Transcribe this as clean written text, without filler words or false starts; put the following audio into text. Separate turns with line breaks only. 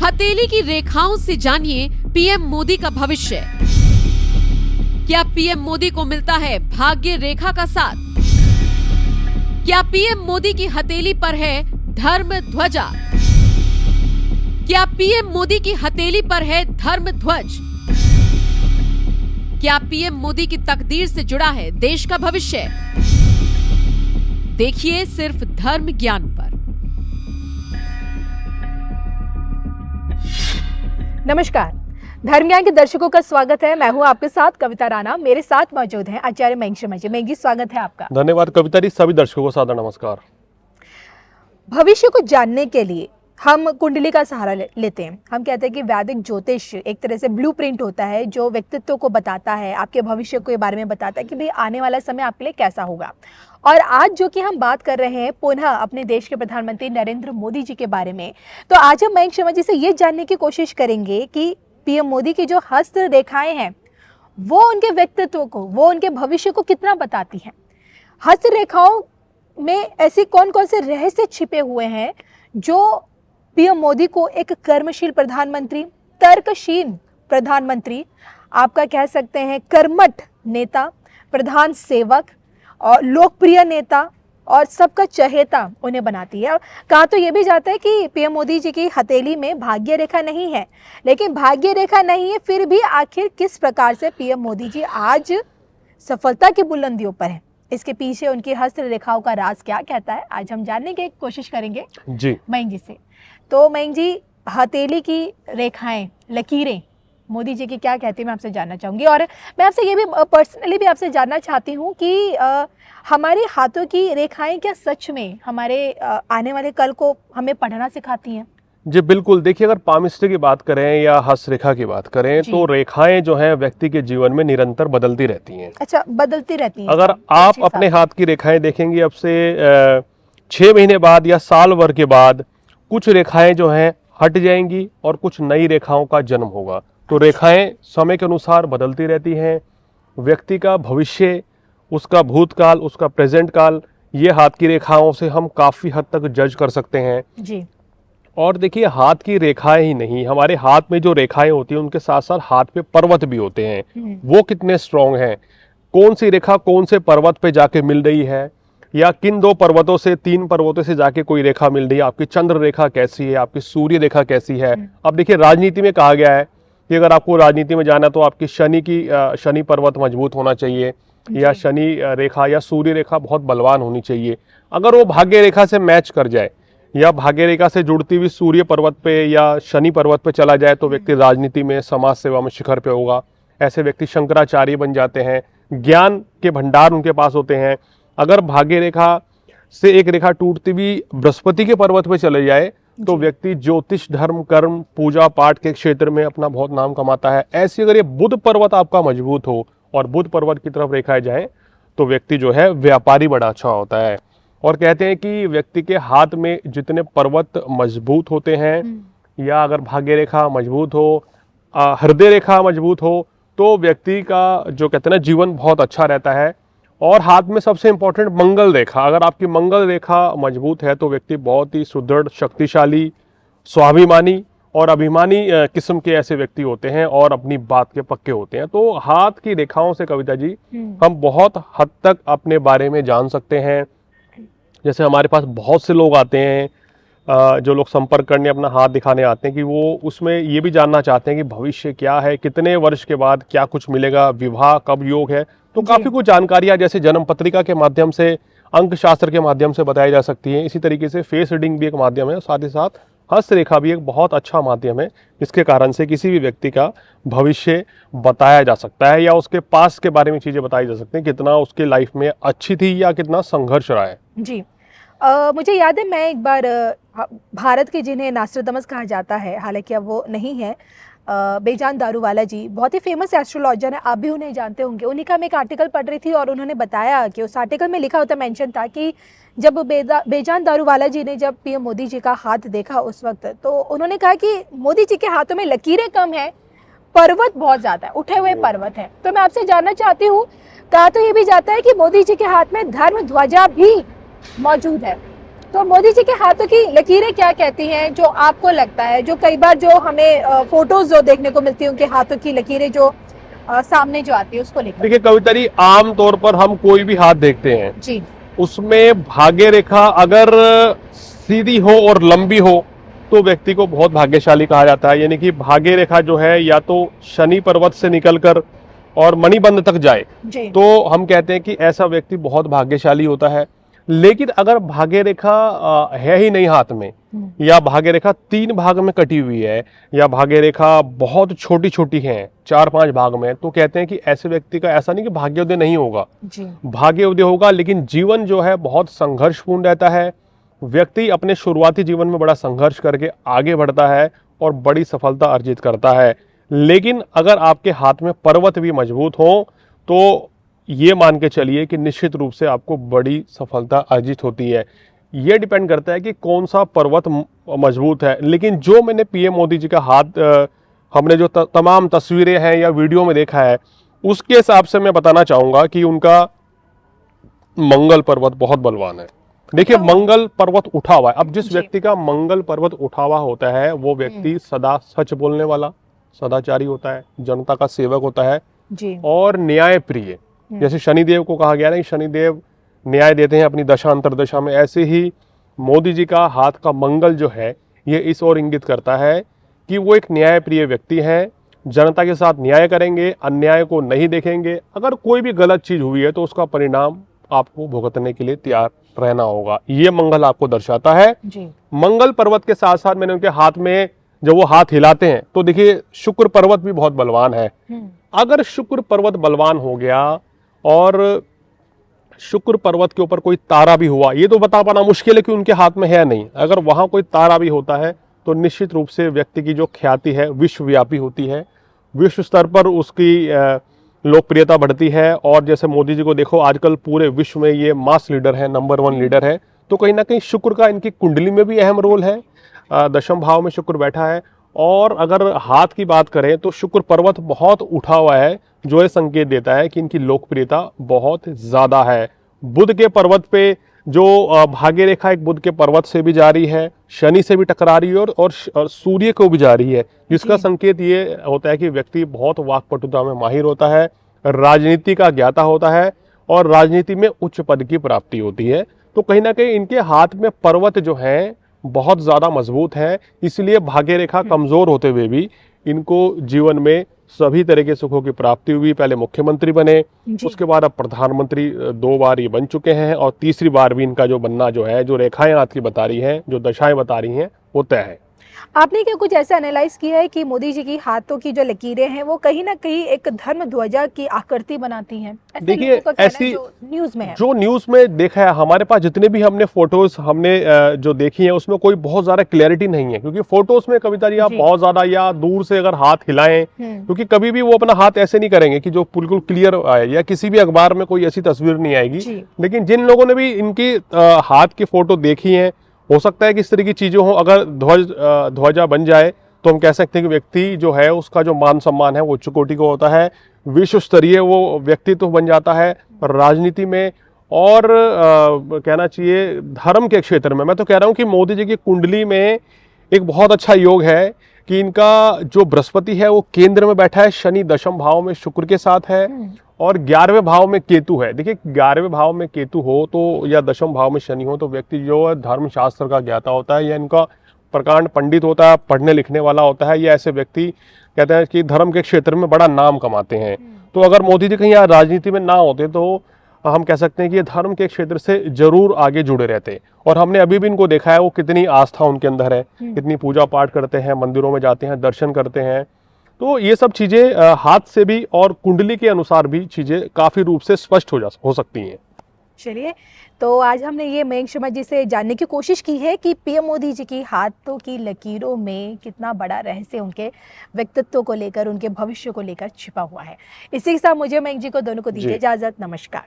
हथेली की रेखाओं से जानिए पीएम मोदी का भविष्य। क्या पीएम मोदी को मिलता है भाग्य रेखा का साथ? क्या पीएम मोदी की हथेली पर है धर्म ध्वजा? क्या पीएम मोदी की हथेली पर है धर्म ध्वज? क्या पीएम मोदी की तकदीर से जुड़ा है देश का भविष्य? देखिए सिर्फ धर्म ज्ञान पर।
नमस्कार, धर्म ज्ञान के दर्शकों का स्वागत है। मैं हूं आपके साथ कविता राणा। मेरे साथ मौजूद हैं आचार्य मयंक शर्मा जी। मयंक जी, स्वागत है आपका।
धन्यवाद कविता जी। सभी दर्शकों को सादर नमस्कार।
भविष्य को जानने के लिए हम कुंडली का सहारा लेते हैं। हम कहते हैं कि वैदिक ज्योतिष एक तरह से ब्लूप्रिंट होता है जो व्यक्तित्व को बताता है, आपके भविष्य के बारे में बताता है कि भाई आने वाला समय आपके लिए कैसा होगा। और आज जो कि हम बात कर रहे हैं पुनः अपने देश के प्रधानमंत्री नरेंद्र मोदी जी के बारे में, तो आज हम मयंक शर्मा जी से ये जानने की कोशिश करेंगे कि पीएम मोदी की जो हस्त रेखाएं हैं वो उनके व्यक्तित्व को, वो उनके भविष्य को कितना बताती हैं। हस्त रेखाओं में ऐसी कौन कौन से रहस्य छिपे हुए हैं जो पीएम मोदी को एक कर्मशील प्रधानमंत्री, तर्कशील प्रधानमंत्री, आपका कह सकते हैं कर्मठ नेता, प्रधान सेवक और लोकप्रिय नेता और सबका चहेता उन्हें बनाती है। और कहा तो ये भी जाता है कि पीएम मोदी जी की हथेली में भाग्य रेखा नहीं है, लेकिन भाग्य रेखा नहीं है फिर भी आखिर किस प्रकार से पीएम मोदी जी आज सफलता की बुलंदियों पर है, इसके पीछे उनकी हस्त रेखाओं का राज क्या कहता है, आज हम जानने की कोशिश करेंगे जी मयंक जी से। तो मयंक जी, हथेली की रेखाएं, लकीरें मोदी जी की क्या कहती है, मैं आपसे जानना चाहूंगी। और मैं आपसे ये भी पर्सनली भी आपसे जानना चाहती हूँ कि हमारे हाथों की रेखाएं क्या सच में हमारे आने वाले कल को हमें पढ़ना सिखाती हैं?
जी बिल्कुल। देखिए, अगर पामिस्ट्री की बात करें या हस्त रेखा की बात करें तो रेखाएं जो हैं व्यक्ति के जीवन में निरंतर बदलती रहती हैं।
अच्छा, बदलती रहती हैं।
अगर आप अपने हाथ की रेखाएं देखेंगे अब से 6 महीने बाद या साल भर के बाद कुछ रेखाएं जो हैं हट जाएंगी और कुछ नई रेखाओं का जन्म होगा। तो रेखाएं समय के अनुसार बदलती रहती हैं। व्यक्ति का भविष्य, उसका भूतकाल, उसका प्रेजेंट काल, ये हाथ की रेखाओं से हम काफी हद तक जज कर सकते हैं
जी।
और देखिए, हाथ की रेखाएं ही नहीं, हमारे हाथ में जो रेखाएं होती हैं उनके साथ साथ हाथ पे पर्वत भी होते हैं। वो कितने स्ट्रांग हैं, कौन सी रेखा कौन से पर्वत पे जाके मिल रही है, या किन 2 पर्वतों से 3 पर्वतों से जाके कोई रेखा मिल रही है, आपकी चंद्र रेखा कैसी है, आपकी सूर्य रेखा कैसी है। अब देखिए, राजनीति में कहा गया है कि अगर आपको राजनीति में जाना तो आपकी शनि पर्वत मजबूत होना चाहिए, या शनि रेखा या सूर्य रेखा बहुत बलवान होनी चाहिए। अगर वो भाग्य रेखा से मैच कर जाए या भाग्य रेखा से जुड़ती हुई सूर्य पर्वत पे या शनि पर्वत पे चला जाए तो व्यक्ति राजनीति में, समाज सेवा में शिखर पे होगा। ऐसे व्यक्ति शंकराचार्य बन जाते हैं, ज्ञान के भंडार उनके पास होते हैं। अगर भाग्य रेखा से एक रेखा टूटती हुई बृहस्पति के पर्वत पे चले जाए तो व्यक्ति ज्योतिष, धर्म, कर्म, पूजा पाठ के क्षेत्र में अपना बहुत नाम कमाता है। ऐसी अगर ये बुध पर्वत आपका मजबूत हो और बुध पर्वत की तरफ रेखाएं जाए तो व्यक्ति जो है व्यापारी बड़ा अच्छा होता है। और कहते हैं कि व्यक्ति के हाथ में जितने पर्वत मजबूत होते हैं, या अगर भाग्य रेखा मजबूत हो, हृदय रेखा मजबूत हो, तो व्यक्ति का जो कहते हैं ना जीवन बहुत अच्छा रहता है। और हाथ में सबसे इंपॉर्टेंट मंगल रेखा, अगर आपकी मंगल रेखा मजबूत है तो व्यक्ति बहुत ही सुदृढ़, शक्तिशाली, स्वाभिमानी और अभिमानी किस्म के ऐसे व्यक्ति होते हैं और अपनी बात के पक्के होते हैं। तो हाथ की रेखाओं से कविता जी हम बहुत हद तक अपने बारे में जान सकते हैं। जैसे हमारे पास बहुत से लोग आते हैं जो लोग संपर्क करने, अपना हाथ दिखाने आते हैं कि वो उसमें ये भी जानना चाहते हैं कि भविष्य क्या है, कितने वर्ष के बाद क्या कुछ मिलेगा, विवाह कब योग है। तो काफी कुछ जानकारियां जैसे जन्म पत्रिका के माध्यम से, अंक शास्त्र के माध्यम से बताई जा सकती हैं। इसी तरीके से फेस रीडिंग भी एक माध्यम है, साथ ही साथ हस्त रेखा भी एक बहुत अच्छा माध्यम है जिसके कारण से किसी भी व्यक्ति का भविष्य बताया जा सकता है या उसके पास के बारे में चीजें बताई जा सकती हैं, कितना उसके लाइफ में अच्छी थी या कितना संघर्ष रहा है।
जी। मुझे याद है, मैं एक बार भारत के जिन्हें नास्ट्राडामस कहा जाता है, हालांकि अब वो नहीं है, बेजान दारूवाला जी बहुत ही फेमस एस्ट्रोलॉजर हैं, आप भी उन्हें जानते होंगे। उन्हीं का मैं एक आर्टिकल पढ़ रही थी और उन्होंने बताया कि उस आर्टिकल में लिखा होता, मेंशन था कि जब बेजान दारूवाला जी ने जब पीएम मोदी जी का हाथ देखा उस वक्त, तो उन्होंने कहा कि मोदी जी के हाथों में लकीरें कम है, पर्वत बहुत ज्यादा है, उठे हुए पर्वत है। तो मैं आपसे जानना चाहती हूँ, कहा तो ये भी जाता है कि मोदी जी के हाथ में धर्म ध्वजा भी मौजूद है। तो मोदी जी के हाथों की लकीरें क्या कहती हैं, जो आपको लगता है, जो कई बार जो हमें फोटोज जो देखने को मिलती है उनके हाथों की लकीरें जो सामने जो आती है उसको लेकर?
देखिए कविता जी, आम तौर पर हम कोई भी हाथ देखते हैं
जी।
उसमें भाग्य रेखा अगर सीधी हो और लंबी हो तो व्यक्ति को बहुत भाग्यशाली कहा जाता है। यानी कि भाग्य रेखा जो है या तो शनि पर्वत से निकलकर और मणिबंध तक जाए
जी।
तो हम कहते हैं कि ऐसा व्यक्ति बहुत भाग्यशाली होता है। लेकिन अगर भाग्य रेखा है ही नहीं हाथ में, या भाग्य रेखा 3 भाग में कटी हुई है, या भाग्य रेखा बहुत छोटी छोटी है 4-5 भाग में, तो कहते हैं कि ऐसे व्यक्ति का ऐसा नहीं कि भाग्योदय नहीं होगा, भाग्योदय होगा, लेकिन जीवन जो है बहुत संघर्षपूर्ण रहता है। व्यक्ति अपने शुरुआती जीवन में बड़ा संघर्ष करके आगे बढ़ता है और बड़ी सफलता अर्जित करता है। लेकिन अगर आपके हाथ में पर्वत भी मजबूत हो तो ये मान के चलिए कि निश्चित रूप से आपको बड़ी सफलता अर्जित होती है। ये डिपेंड करता है कि कौन सा पर्वत मजबूत है। लेकिन जो मैंने पीएम मोदी जी का हाथ हमने जो तमाम तस्वीरें हैं या वीडियो में देखा है उसके हिसाब से मैं बताना चाहूंगा कि उनका मंगल पर्वत बहुत बलवान है। देखिए मंगल पर्वत उठा हुआ है। अब जिस व्यक्ति का मंगल पर्वत उठा हुआ होता है वो व्यक्ति सदा सच बोलने वाला, सदाचारी होता है, जनता का सेवक होता है
जी।
और न्याय प्रिय। जैसे शनिदेव को कहा गया ना कि शनिदेव न्याय देते हैं अपनी दशा अंतरदशा में, ऐसे ही मोदी जी का हाथ का मंगल जो है ये इस ओर इंगित करता है कि वो एक न्याय प्रिय व्यक्ति है, जनता के साथ न्याय करेंगे, अन्याय को नहीं देखेंगे। अगर कोई भी गलत चीज हुई है तो उसका परिणाम आपको भुगतने के लिए तैयार रहना होगा। ये मंगल आपको दर्शाता है
जी।
मंगल पर्वत के साथ साथ मैंने उनके हाथ में जब वो हाथ हिलाते हैं तो देखिए शुक्र पर्वत भी बहुत बलवान है। अगर शुक्र पर्वत बलवान हो गया और शुक्र पर्वत के ऊपर कोई तारा भी हुआ, ये तो बता पाना मुश्किल है कि उनके हाथ में है नहीं, अगर वहां कोई तारा भी होता है तो निश्चित रूप से व्यक्ति की जो ख्याति है विश्वव्यापी होती है, विश्व स्तर पर उसकी लोकप्रियता बढ़ती है। और जैसे मोदी जी को देखो आजकल पूरे विश्व में ये मास लीडर है, नंबर 1 लीडर है, तो कहीं ना कहीं शुक्र का इनकी कुंडली में भी अहम रोल है। दशम भाव में शुक्र बैठा है। और अगर हाथ की बात करें तो शुक्र पर्वत बहुत उठा हुआ है, जो ये संकेत देता है कि इनकी लोकप्रियता बहुत ज्यादा है। बुध के पर्वत पे जो भाग्य रेखा एक बुध के पर्वत से भी जा रही है, शनि से भी टकरा रही है और सूर्य को भी जा रही है, जिसका संकेत ये होता है कि व्यक्ति बहुत वाक्पटुता में माहिर होता है, राजनीति का ज्ञाता होता है और राजनीति में उच्च पद की प्राप्ति होती है। तो कहीं ना कहीं इनके हाथ में पर्वत जो है बहुत ज्यादा मजबूत है, इसलिए भाग्य रेखा कमजोर होते हुए भी इनको जीवन में सभी तरह के सुखों की प्राप्ति हुई। पहले मुख्यमंत्री बने, उसके बाद अब प्रधानमंत्री 2 बार ये बन चुके हैं और तीसरी बार भी इनका जो बनना जो है, जो रेखाएं हाथ की बता रही हैं, जो दशाएं बता रही हैं, वो तय है।
आपने क्या कुछ ऐसा एनालाइज किया है कि मोदी जी की हाथों की जो लकीरें हैं वो कहीं ना कहीं एक धर्म ध्वजा की आकृति बनाती हैं?
देखिए ऐसी
जो न्यूज में है,
जो न्यूज में देखा है, हमारे पास जितने भी हमने फोटोज हमने जो देखी हैं उसमें कोई बहुत ज्यादा क्लैरिटी नहीं है, क्योंकि फोटोज में कविता जी आप बहुत ज्यादा या दूर से अगर हाथ हिलाएं, क्योंकि कभी भी वो अपना हाथ ऐसे नहीं करेंगे कि जो बिल्कुल क्लियर आए, या किसी भी अखबार में कोई ऐसी तस्वीर नहीं आएगी। लेकिन जिन लोगों ने भी इनकी हाथ की फोटो देखी है, हो सकता है कि इस तरह की चीजें हो। अगर ध्वजा बन जाए तो हम कह सकते हैं कि व्यक्ति जो है उसका जो मान सम्मान है वो उच्च कोटि का होता है, विश्व स्तरीय वो व्यक्तित्व बन जाता है राजनीति में। और कहना चाहिए धर्म के क्षेत्र में, मैं तो कह रहा हूं कि मोदी जी की कुंडली में एक बहुत अच्छा योग है कि इनका जो बृहस्पति है वो केंद्र में बैठा है, शनि दशम भाव में शुक्र के साथ है और 11वें भाव में केतु है। देखिए 11वें भाव में केतु हो तो या दशम भाव में शनि हो तो व्यक्ति जो है धर्मशास्त्र का ज्ञाता होता है, या इनका प्रकांड पंडित होता है, पढ़ने लिखने वाला होता है, या ऐसे व्यक्ति कहते हैं कि धर्म के क्षेत्र में बड़ा नाम कमाते हैं। तो अगर मोदी जी कहीं राजनीति में ना होते तो हम कह सकते हैं कि ये धर्म के क्षेत्र से जरूर आगे जुड़े रहते। और हमने अभी भी इनको देखा है वो कितनी आस्था उनके अंदर है, कितनी पूजा पाठ करते हैं, मंदिरों में जाते हैं, दर्शन करते हैं। तो ये सब चीजें हाथ से भी और कुंडली के अनुसार भी चीजें काफी रूप से स्पष्ट हो सकती हैं।
चलिए, तो आज हमने ये मयंक शर्मा जी से जानने की कोशिश की है कि पीएम मोदी जी की हाथों की लकीरों में कितना बड़ा रहस्य उनके व्यक्तित्व को लेकर, उनके भविष्य को लेकर छिपा हुआ है। इसी के साथ मुझे मयंक जी को दोनों को दीजिए इजाजत। नमस्कार।